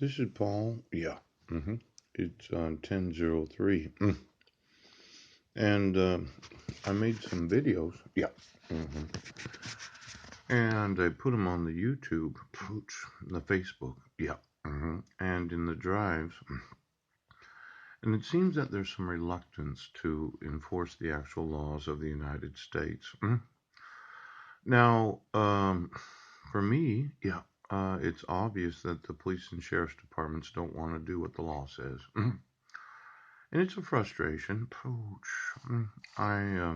This is Paul. Yeah. It's 10:03. And I made some videos. Yeah. hmm And I put them on the YouTube, the Facebook. Yeah. And in the drives. And it seems that there's some reluctance to enforce the actual laws of the United States. Now, for me, yeah, it's obvious that the police and sheriff's departments don't want to do what the law says. And it's a frustration. I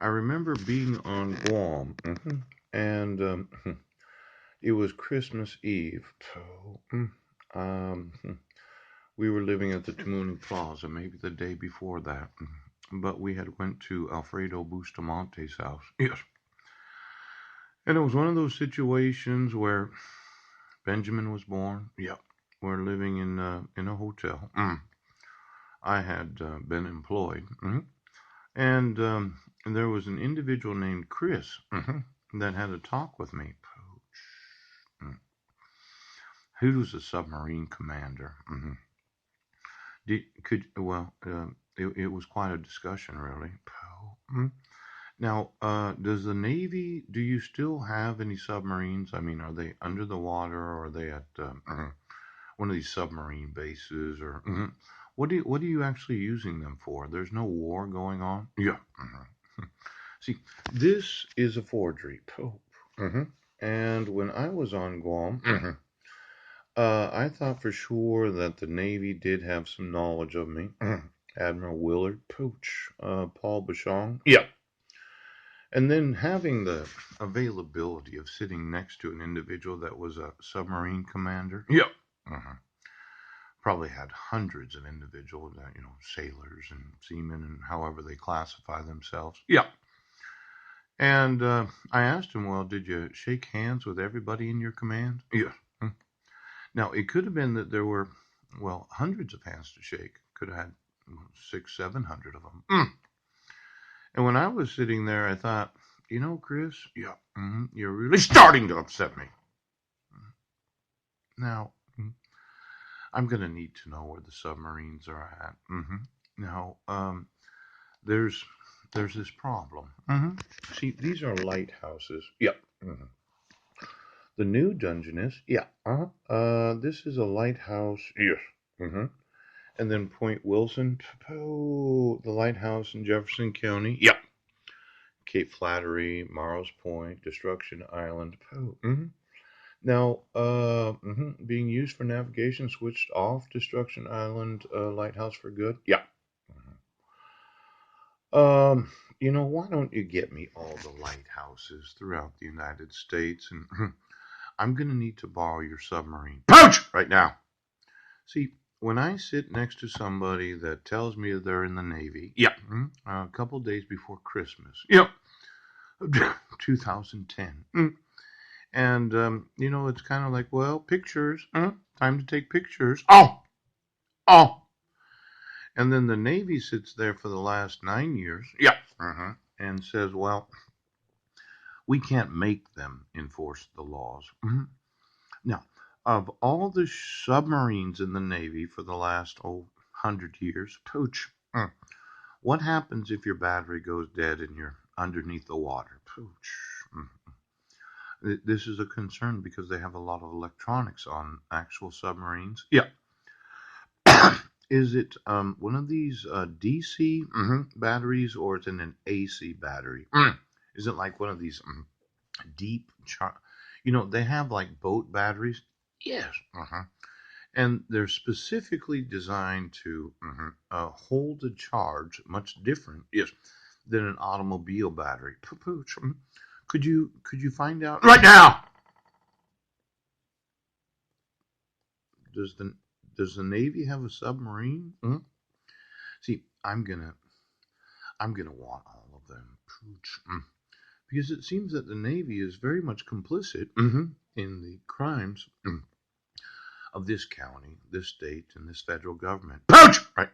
I remember being on Guam, and it was Christmas Eve. Um, we were living at the Tamuni Plaza, maybe the day before that, but we had went to Alfredo Bustamante's house. Yes, and it was one of those situations where Benjamin was born. Yep, we're living in a hotel. I had been employed. And there was an individual named Chris that had a talk with me. He was a submarine commander. It was quite a discussion, really. Now, does the Navy, do you still have any submarines? I mean, are they under the water, or are they at one of these submarine bases, or what are you actually using them for? There's no war going on. Yeah. See, this is a forgery. And when I was on Guam, I thought for sure that the Navy did have some knowledge of me. Admiral Willard Pooch, Paul Bashong. Yeah. And then having the availability of sitting next to an individual that was a submarine commander. Yeah. Probably had hundreds of individuals, sailors and seamen and however they classify themselves. Yeah. And I asked him, well, did you shake hands with everybody in your command? Yeah. Now, it could have been that there were, well, hundreds of hands to shake. Could have had 600, 700 of them. And when I was sitting there, I thought, Chris, yeah, you're really starting to upset me. Now, I'm going to need to know where the submarines are at. Now, there's this problem. See, these are lighthouses. Yep. The new Dungeness. Yeah. This is a lighthouse. Yes. And then Point Wilson. The lighthouse in Jefferson County. Yeah. Cape Flattery, Morrows Point, Destruction Island. Now, being used for navigation, switched off Destruction Island lighthouse for good. Yeah. Why don't you get me all the lighthouses throughout the United States, and I'm gonna need to borrow your submarine. Pouch! Right now. See, when I sit next to somebody that tells me they're in the Navy, yeah, a couple days before Christmas, yep, 2010, and it's kind of like, well, pictures, time to take pictures. Oh, and then the Navy sits there for the last 9 years, yeah, and says, well, we can't make them enforce the laws. Now, of all the submarines in the Navy for the last 100 years, Pooch, what happens if your battery goes dead and you're underneath the water? Pooch. This is a concern because they have a lot of electronics on actual submarines. Yeah. Is it one of these DC batteries, or is it an AC battery? Is it like one of these deep they have like boat batteries? Yes. And they're specifically designed to hold a charge much different, yes, than an automobile battery. Pooch, could you find out right now? Does the Navy have a submarine? See, I'm gonna want all of them, Pooch, because it seems that the Navy is very much complicit in the crimes of this county, this state, and this federal government. Pooch! Right.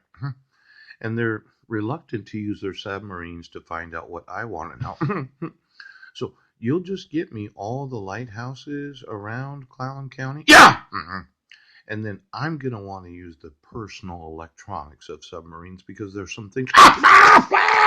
And they're reluctant to use their submarines to find out what I want to know. So you'll just get me all the lighthouses around Clallam County? Yeah! And then I'm going to want to use the personal electronics of submarines because there's some things